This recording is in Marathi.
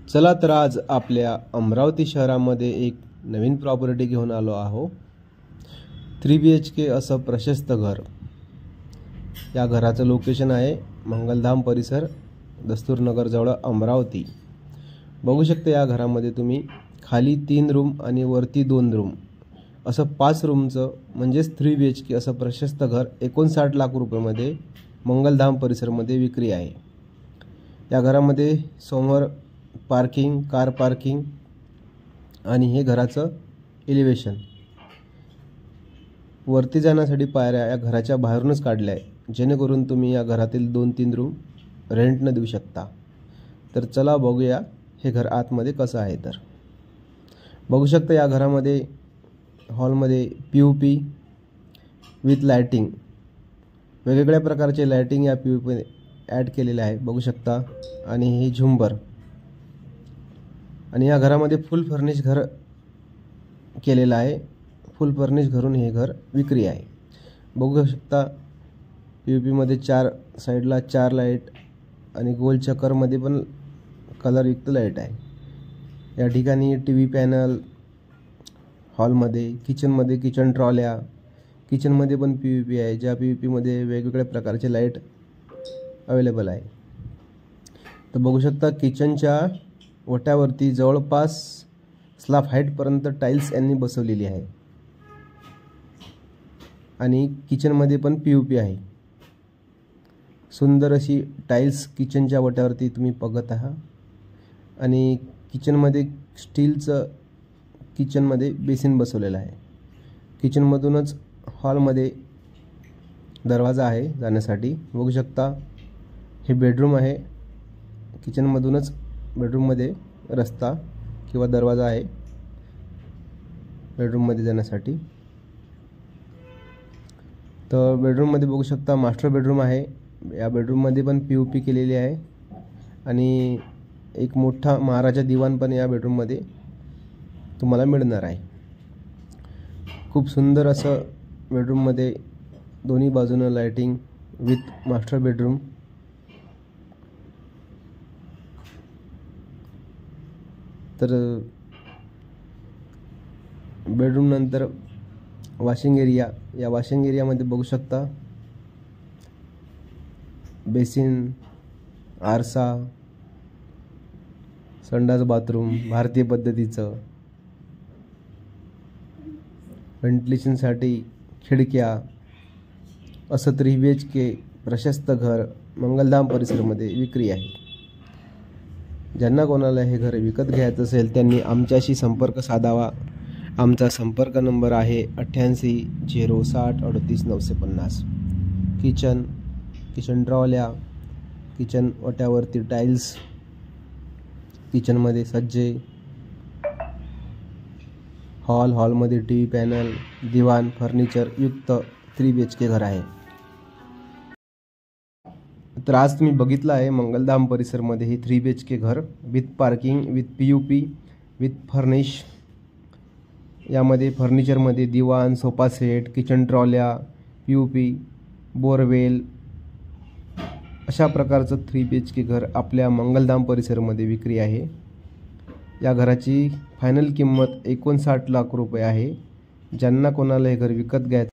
चला तर आज आपल्या अमरावती शहरामध्ये एक नवीन प्रॉपर्टी घेऊन आलो आहो। 3 BHK असं प्रशस्त घर। या घराचं लोकेशन आहे मंगलधाम परिसर, दस्तूरनगर जवळ अमरावती। बघू शकता या घरामध्ये तुम्ही खाली 3 रूम आणि वरती 2 रूम असं 5 रूमचं म्हणजेच 3 BHK असं प्रशस्त घर 59 लाख रुपयामध्ये मंगलधाम परिसरमध्ये विक्री आहे। या घरामध्ये समोर पार्किंग, कार पार्किंग आणि हे घराचं एलिव्हेशन। वरती जाण्यासाठी पायऱ्या या घराच्या बाहेरूनच काढल्या आहे, जेणेकरून तुम्ही या घरातील 2-3 रूम रेंटने देऊ शकता। तर चला बघूया हे घर आतमध्ये कसं आहे। तर बघू शकता या घरामध्ये हॉलमध्ये POP विथ लाइटिंग, वेगवेगळ्या प्रकारचे लाइटिंग या POP ॲड केलेले आहे बघू शकता। आणि हे झुंबर, आणि या घरामध्ये फुल फर्निश घर केलेलं आहे। फुल फर्निश घरून हे घर विक्री आहे। बघू शकता POP मध्ये 4 साइडला 4 लाईट आणि गोल चक्करमध्ये पण कलरयुक्त लाईट आहे। या ठिकाणी टीव्ही पॅनल, हॉलमध्ये किचनमध्ये किचन ट्रॉल्या, किचनमध्ये पण POP आहे, ज्या POP मध्ये वेगवेगळ्या प्रकारचे लाईट अवेलेबल आहे। तर बघू शकता किचनच्या ओट्यावरती जवळपास स्लॅब हाईटपर्यंत टाइल्स यांनी बसवलेली आहे आणि किचनमध्ये पण POP आहे। सुंदर अशी टाइल्स किचनच्या ओट्यावरती तुम्ही बघत आहात। आणि किचनमध्ये स्टीलचं किचनमध्ये बेसिन बसवलेलं आहे। किचनमधूनच हॉलमध्ये दरवाजा आहे जाण्यासाठी। बघू शकता हे बेडरूम आहे। किचनमधूनच बेडरूममध्ये रस्ता किंवा दरवाजा आहे बेडरूममध्ये जाण्यासाठी। तर बेडरूममध्ये बघू शकता मास्टर बेडरूम आहे। या बेडरूममध्ये पण POP केलेली आहे आणि एक मोठा महाराजा दिवाण पण या बेडरूममध्ये तुम्हाला मिळणार आहे। खूप सुंदर असं बेडरूममध्ये दोन्ही बाजूने लाइटिंग विथ मास्टर बेडरूम। तर बेडरूम नंतर वॉशिंग एरिया, या वॉशिंग एरियामध्ये बघू शकता बेसिन, आरसा, संडास बाथरूम भारतीय पद्धतीचं, व्हेंटिलेशनसाठी खिडक्या असं 3 BHK प्रशस्त घर मंगलधाम परिसरमध्ये विक्री आहे। ज्यांना कोणाला हे घर विकत घ्यायचं असेल त्यांनी आमच्याशी संपर्क साधावा। आमचा संपर्क नंबर आहे 88 060 38 950। किचन ट्रॉल्या, किचन ओट्यावरती टाइल्स, किचनमध्ये सज्जे, हॉलमध्ये टीव्ही पॅनल, दिवाण, फर्निचर युक्त 3 BHK घर आहे। तर आज तुम्ही बघितलं आहे मंगलधाम परिसरमध्ये हे 3 BHK घर with parking, with POP, with furnish. यामध्ये फर्निचरमध्ये दिवाण, सोफा सेट, किचन ट्रॉल्या, POP, बोरवेल अशा प्रकारचं 3 BHK घर आपल्या मंगलधाम परिसरमध्ये विक्री आहे। या घराची फायनल किंमत 59 लाख रुपये आहे। ज्यांना कोणाला हे घर विकत घ्यायचं